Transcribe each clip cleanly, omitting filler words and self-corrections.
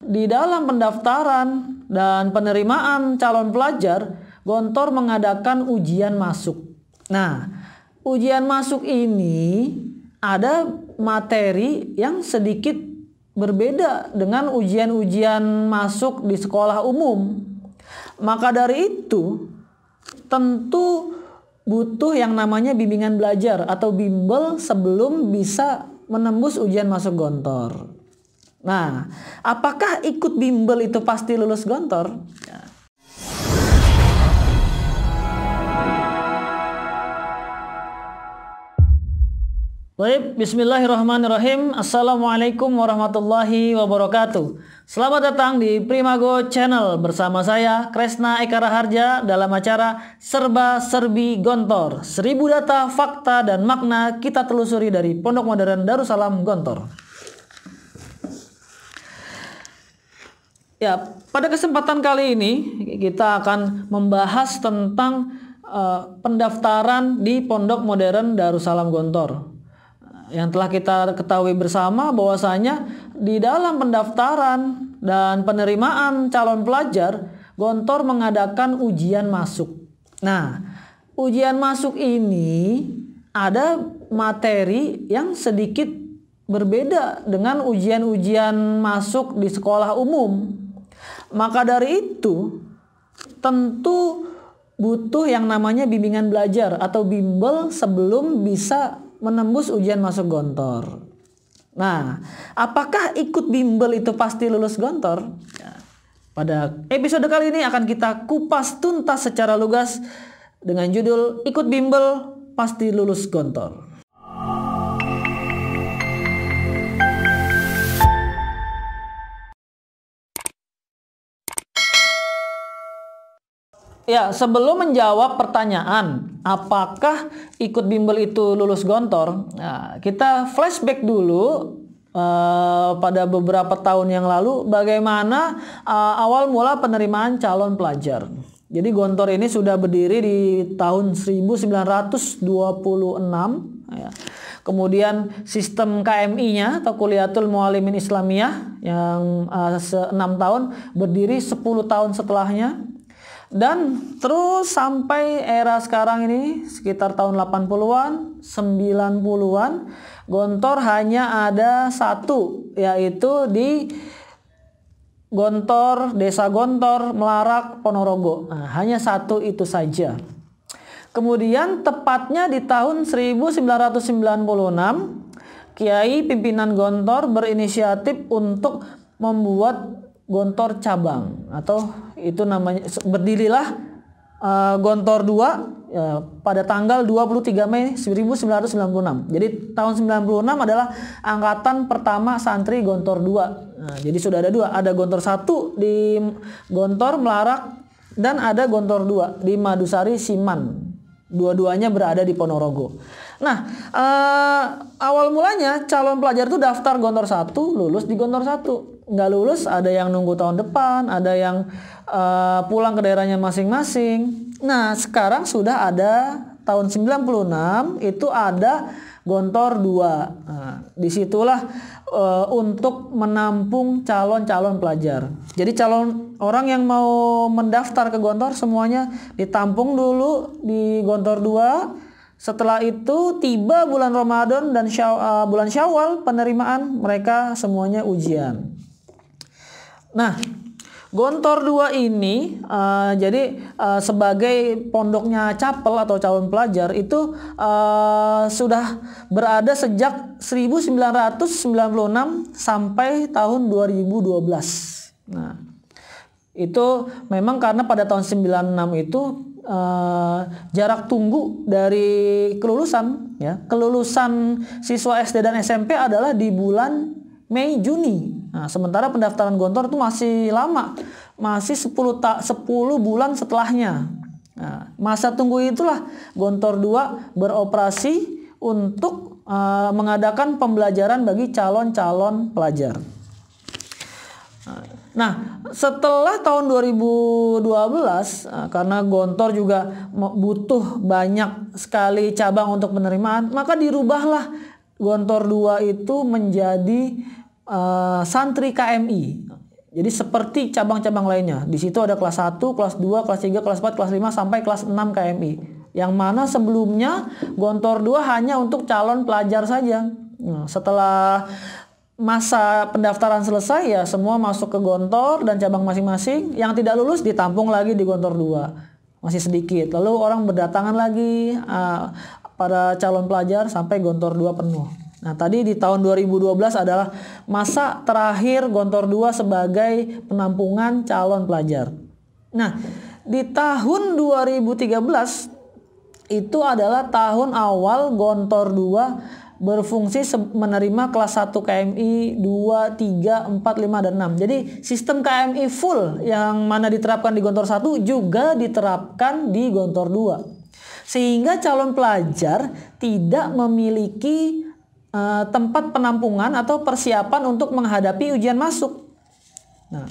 di dalam pendaftaran dan penerimaan calon pelajar, Gontor mengadakan ujian masuk. Nah, ujian masuk ini ada materi yang sedikit berbeda dengan ujian-ujian masuk di sekolah umum. Maka dari itu, tentu butuh yang namanya bimbingan belajar atau bimbel sebelum bisa menembus ujian masuk Gontor. Nah, apakah ikut bimbel itu pasti lulus Gontor? Ya. Baik, bismillahirrahmanirrahim. Assalamualaikum warahmatullahi wabarakatuh. Selamat datang di Primago Channel bersama saya Kresna Eka Raharja dalam acara Serba Serbi Gontor. 1000 data, fakta, dan makna kita telusuri dari Pondok Modern Darussalam Gontor. Ya, pada kesempatan kali ini kita akan membahas tentang pendaftaran di Pondok Modern Darussalam Gontor. Yang telah kita ketahui bersama bahwasanya di dalam pendaftaran dan penerimaan calon pelajar, Gontor mengadakan ujian masuk. Nah, ujian masuk ini ada materi yang sedikit berbeda dengan ujian-ujian masuk di sekolah umum. Maka dari itu, tentu butuh yang namanya bimbingan belajar atau bimbel sebelum bisa menembus ujian masuk Gontor. Nah, apakah ikut bimbel itu pasti lulus Gontor? Ya. Pada episode kali ini akan kita kupas tuntas secara lugas dengan judul Ikut Bimbel Pasti Lulus Gontor. Ya, sebelum menjawab pertanyaan apakah ikut bimbel itu lulus Gontor, nah, kita flashback dulu pada beberapa tahun yang lalu bagaimana awal mula penerimaan calon pelajar. Jadi Gontor ini sudah berdiri di tahun 1926 ya. Kemudian sistem KMI-nya atau Kuliatul Muallimin Islamiyah yang 6 tahun berdiri 10 tahun setelahnya. Dan terus sampai era sekarang ini sekitar tahun 80-an, 90-an, Gontor hanya ada satu, yaitu di Gontor, Desa Gontor, Melarak, Ponorogo. Nah, hanya satu itu saja. Kemudian tepatnya di tahun 1996, Kiai pimpinan Gontor berinisiatif untuk membuat Gontor cabang, atau itu namanya berdirilah Gontor 2 ya, pada tanggal 23 Mei 1996. Jadi tahun 96 adalah angkatan pertama santri Gontor 2. Nah, jadi sudah ada dua, ada Gontor 1 di Gontor Melarak dan ada Gontor 2 di Madusari Siman. Dua-duanya berada di Ponorogo. Nah, awal mulanya calon pelajar itu daftar Gontor 1, lulus di Gontor 1. Nggak lulus, ada yang nunggu tahun depan, ada yang pulang ke daerahnya masing-masing. Nah, sekarang sudah ada tahun 96 itu ada Gontor 2. Nah, disitulah untuk menampung calon-calon pelajar. Jadi calon orang yang mau mendaftar ke Gontor semuanya ditampung dulu di Gontor 2. Setelah itu tiba bulan Ramadan dan bulan Syawal penerimaan mereka semuanya ujian. Nah, Gontor 2 ini jadi sebagai pondoknya Capel atau calon pelajar itu sudah berada sejak 1996 sampai tahun 2012. Nah, itu memang karena pada tahun 96 itu jarak tunggu dari kelulusan ya, kelulusan siswa SD dan SMP adalah di bulan Mei Juni. Nah, sementara pendaftaran Gontor itu masih lama, masih 10 bulan setelahnya. Nah, masa tunggu itulah Gontor 2 beroperasi untuk mengadakan pembelajaran bagi calon-calon pelajar. Nah, setelah tahun 2012, karena Gontor juga butuh banyak sekali cabang untuk penerimaan, maka dirubahlah Gontor 2 itu menjadi santri KMI. Jadi seperti cabang-cabang lainnya. Di situ ada kelas 1, kelas 2, kelas 3, kelas 4, kelas 5 sampai kelas 6 KMI. Yang mana sebelumnya Gontor 2 hanya untuk calon pelajar saja. Nah, setelah masa pendaftaran selesai ya semua masuk ke Gontor dan cabang masing-masing. Yang tidak lulus ditampung lagi di Gontor 2. Masih sedikit. Lalu orang berdatangan lagi pada calon pelajar sampai Gontor 2 penuh. Nah, tadi di tahun 2012 adalah masa terakhir Gontor 2 sebagai penampungan calon pelajar. Nah, di tahun 2013 itu adalah tahun awal Gontor 2 berfungsi menerima kelas 1 KMI 2, 3, 4, 5, dan 6. Jadi sistem KMI full yang mana diterapkan di Gontor 1 juga diterapkan di Gontor 2. Sehingga calon pelajar tidak memiliki tempat penampungan atau persiapan untuk menghadapi ujian masuk. Nah,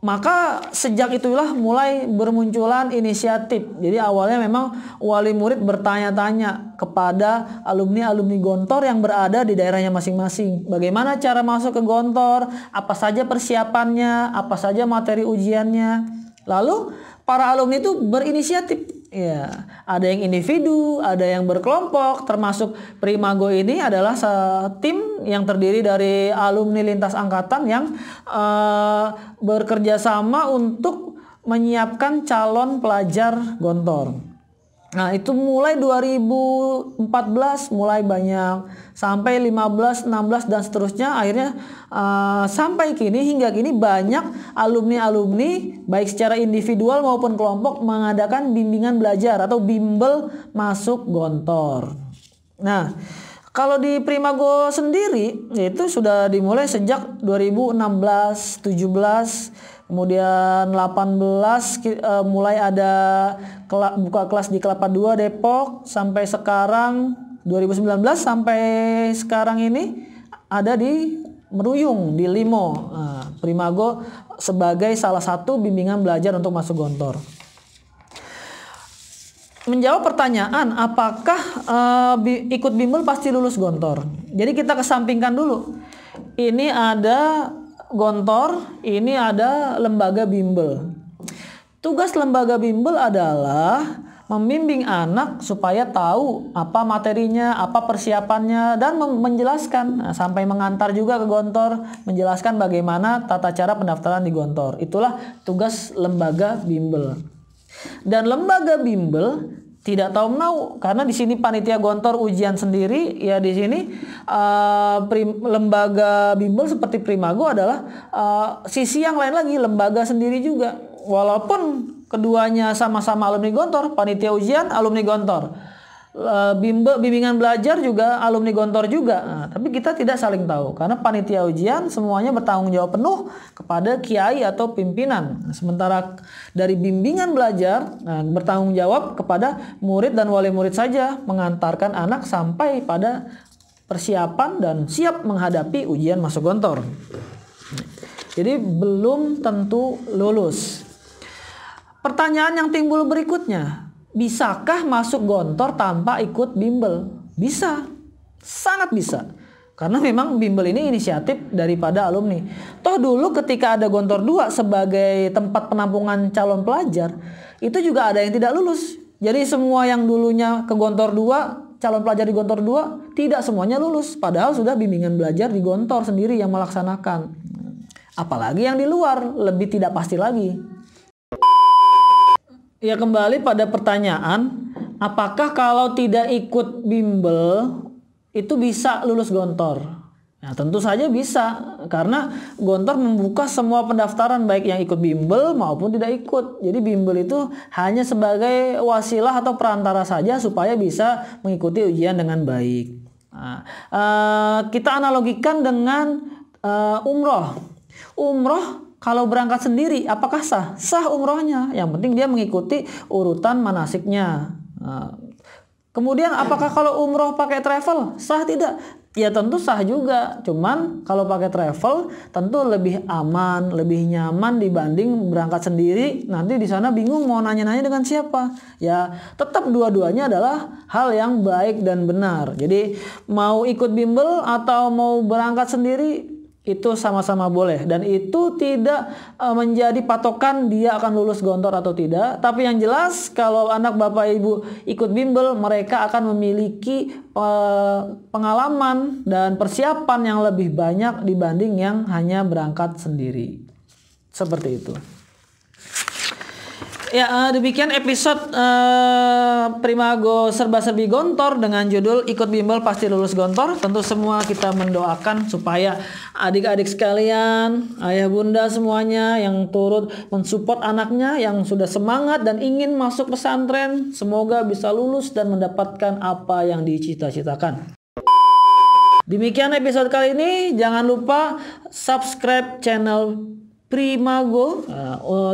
maka sejak itulah mulai bermunculan inisiatif. Jadi awalnya memang wali murid bertanya-tanya kepada alumni-alumni Gontor yang berada di daerahnya masing-masing. Bagaimana cara masuk ke Gontor, apa saja persiapannya, apa saja materi ujiannya. Lalu para alumni itu berinisiatif. Ya, ada yang individu, ada yang berkelompok, termasuk Primago ini adalah tim yang terdiri dari alumni lintas angkatan yang bekerja sama untuk menyiapkan calon pelajar Gontor. Nah, itu mulai 2014 mulai banyak sampai 15, 16 dan seterusnya, akhirnya sampai kini hingga kini banyak alumni-alumni baik secara individual maupun kelompok mengadakan bimbingan belajar atau bimbel masuk Gontor. Nah, kalau di Primago sendiri itu sudah dimulai sejak 2016, 17, kemudian 18 mulai ada buka kelas di Kelapa 2 Depok, sampai sekarang 2019 sampai sekarang ini ada di Meruyung di Limo. Nah, Primago sebagai salah satu bimbingan belajar untuk masuk Gontor. Menjawab pertanyaan apakah ikut bimbel pasti lulus Gontor. Jadi kita kesampingkan dulu. Ini ada Gontor, ini ada lembaga bimbel. Tugas lembaga bimbel adalah membimbing anak supaya tahu apa materinya, apa persiapannya, dan menjelaskan sampai mengantar juga ke Gontor, menjelaskan bagaimana tata cara pendaftaran di Gontor. Itulah tugas lembaga bimbel. Dan lembaga bimbel tidak tahu menau karena di sini panitia Gontor ujian sendiri, ya di sini lembaga bimbel seperti Primago adalah sisi yang lain lagi, lembaga sendiri juga. Walaupun keduanya sama-sama alumni Gontor, panitia ujian alumni Gontor, bimbingan belajar juga alumni Gontor juga. Nah, tapi kita tidak saling tahu karena panitia ujian semuanya bertanggung jawab penuh kepada kiai atau pimpinan. Sementara dari bimbingan belajar bertanggung jawab kepada murid dan wali murid saja, mengantarkan anak sampai pada persiapan dan siap menghadapi ujian masuk Gontor. Jadi belum tentu lulus. Pertanyaan yang timbul berikutnya, bisakah masuk Gontor tanpa ikut bimbel? Bisa, sangat bisa. Karena memang bimbel ini inisiatif daripada alumni. Toh dulu ketika ada Gontor 2 sebagai tempat penampungan calon pelajar, itu juga ada yang tidak lulus. Jadi semua yang dulunya ke Gontor 2, calon pelajar di Gontor 2, tidak semuanya lulus. Padahal sudah bimbingan belajar di Gontor sendiri yang melaksanakan. Apalagi yang di luar, lebih tidak pasti lagi. Ya, kembali pada pertanyaan, apakah kalau tidak ikut bimbel itu bisa lulus Gontor? Nah, tentu saja bisa, karena Gontor membuka semua pendaftaran baik yang ikut bimbel maupun tidak ikut. Jadi bimbel itu hanya sebagai wasilah atau perantara saja supaya bisa mengikuti ujian dengan baik. Nah, kita analogikan dengan umroh. Umroh kalau berangkat sendiri, apakah sah? Sah umrohnya. Yang penting dia mengikuti urutan manasiknya. Kemudian apakah kalau umroh pakai travel? Sah tidak? Ya tentu sah juga. Cuman kalau pakai travel tentu lebih aman, lebih nyaman dibanding berangkat sendiri. Nanti di sana bingung mau nanya-nanya dengan siapa. Ya tetap dua-duanya adalah hal yang baik dan benar. Jadi mau ikut bimbel atau mau berangkat sendiri, itu sama-sama boleh, dan itu tidak menjadi patokan dia akan lulus gontor atau tidak. Tapi yang jelas kalau anak bapak ibu ikut bimbel, mereka akan memiliki pengalaman dan persiapan yang lebih banyak dibanding yang hanya berangkat sendiri. Seperti itu. Ya, demikian episode Primago Serba-serbi Gontor dengan judul Ikut Bimbel Pasti Lulus Gontor. Tentu semua kita mendoakan supaya adik-adik sekalian, ayah bunda semuanya yang turut mensupport anaknya yang sudah semangat dan ingin masuk pesantren, semoga bisa lulus dan mendapatkan apa yang dicita-citakan. Demikian episode kali ini. Jangan lupa subscribe channel Primago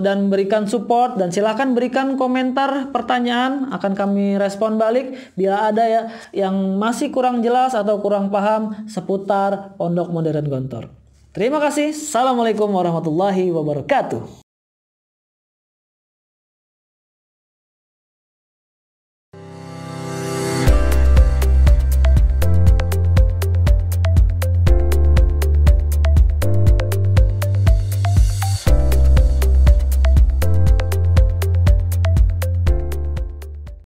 dan berikan support, dan silakan berikan komentar pertanyaan, akan kami respon balik bila ada ya yang masih kurang jelas atau kurang paham seputar Pondok Modern Gontor. Terima kasih. Assalamualaikum warahmatullahi wabarakatuh.